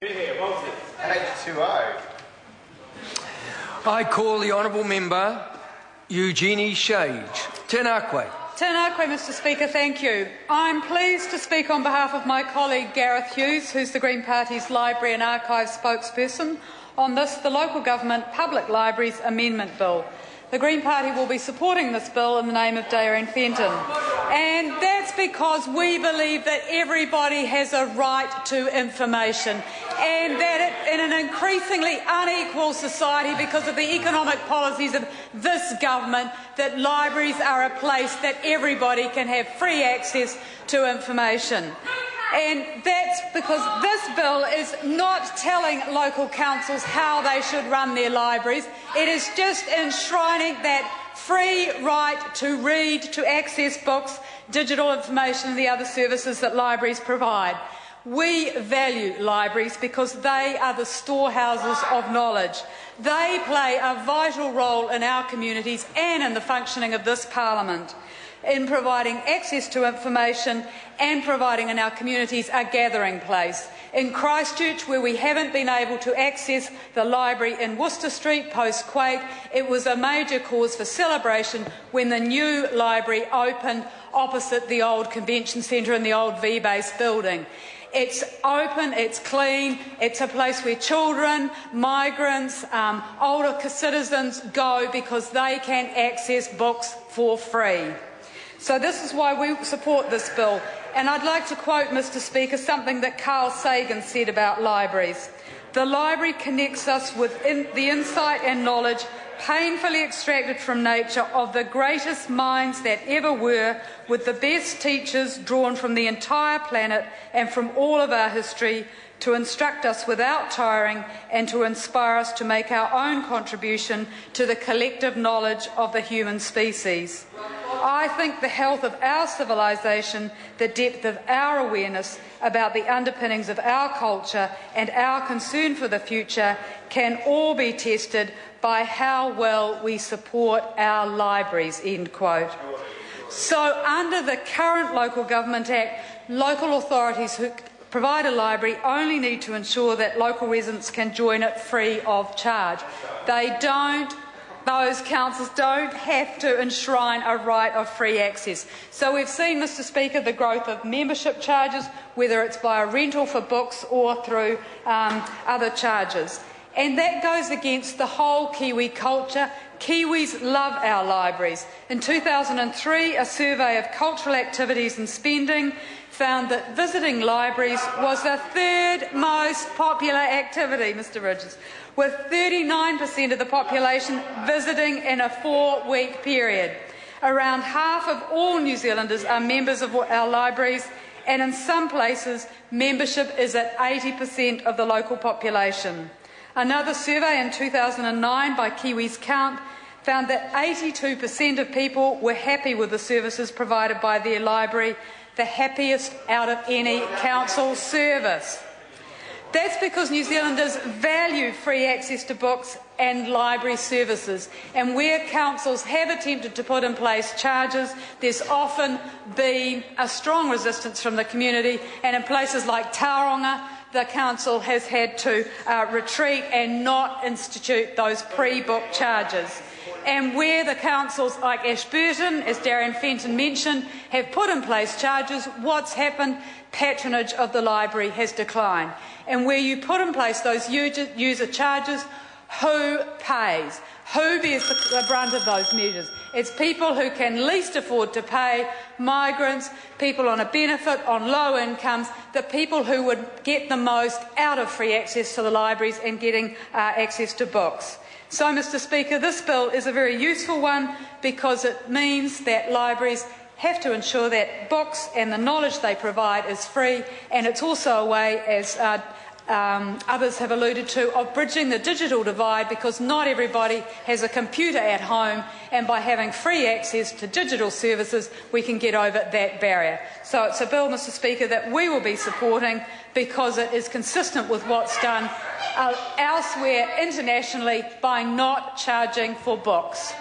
H2O. I call the honourable member Eugenie Shage. Tēnā koe. Tēnā koe, Mr Speaker, thank you. I'm pleased to speak on behalf of my colleague Gareth Hughes, who's the Green Party's Library and Archives spokesperson, on this, the Local Government Public Libraries Amendment Bill. The Green Party will be supporting this bill in the name of Diane Fenton. And that's because we believe that everybody has a right to information, and that in an increasingly unequal society, because of the economic policies of this government, that libraries are a place that everybody can have free access to information. And that's because this bill is not telling local councils how they should run their libraries. It is just enshrining that free right to read, to access books, digital information and the other services that libraries provide. We value libraries because they are the storehouses of knowledge. They play a vital role in our communities and in the functioning of this Parliament, in providing access to information and providing in our communities a gathering place. In Christchurch, where we haven't been able to access the library in Worcester Street post-quake, it was a major cause for celebration when the new library opened opposite the old convention centre in the old V-Base building. It's open, it's clean, it's a place where children, migrants, older citizens go because they can access books for free. So this is why we support this bill. And I'd like to quote, Mr Speaker, something that Carl Sagan said about libraries. The library connects us with the insight and knowledge painfully extracted from nature of the greatest minds that ever were, with the best teachers drawn from the entire planet and from all of our history, to instruct us without tiring and to inspire us to make our own contribution to the collective knowledge of the human species. I think the health of our civilisation, the depth of our awareness about the underpinnings of our culture and our concern for the future can all be tested by how well we support our libraries, end quote. So under the current Local Government Act, local authorities who provide a library only need to ensure that local residents can join it free of charge. Those councils don't have to enshrine a right of free access. So we've seen, Mr Speaker, the growth of membership charges, whether it's by a rental for books or through other charges. And that goes against the whole Kiwi culture. Kiwis love our libraries. In 2003, a survey of cultural activities and spending found that visiting libraries was the third most popular activity, Mr Ridges, with 39% of the population visiting in a 4-week period. Around half of all New Zealanders are members of our libraries, and in some places membership is at 80% of the local population. Another survey in 2009 by Kiwis Count found that 82% of people were happy with the services provided by their library, the happiest out of any council service. That's because New Zealanders value free access to books and library services, and where councils have attempted to put in place charges, there's often been a strong resistance from the community, and in places like Tauranga, the council has had to retreat and not institute those pre-book charges. And where the councils like Ashburton, as Darren Fenton mentioned, have put in place charges, what's happened? Patronage of the library has declined. And where you put in place those user charges, who pays? Who bears the brunt of those measures? It's people who can least afford to pay, migrants, people on a benefit, on low incomes, the people who would get the most out of free access to the libraries and getting access to books. So, Mr Speaker, this bill is a very useful one because it means that libraries have to ensure that books and the knowledge they provide is free, and it's also a way, as others have alluded to, of bridging the digital divide, because not everybody has a computer at home, and by having free access to digital services we can get over that barrier. So it's a bill, Mr Speaker, that we will be supporting because it is consistent with what's done elsewhere internationally by not charging for books.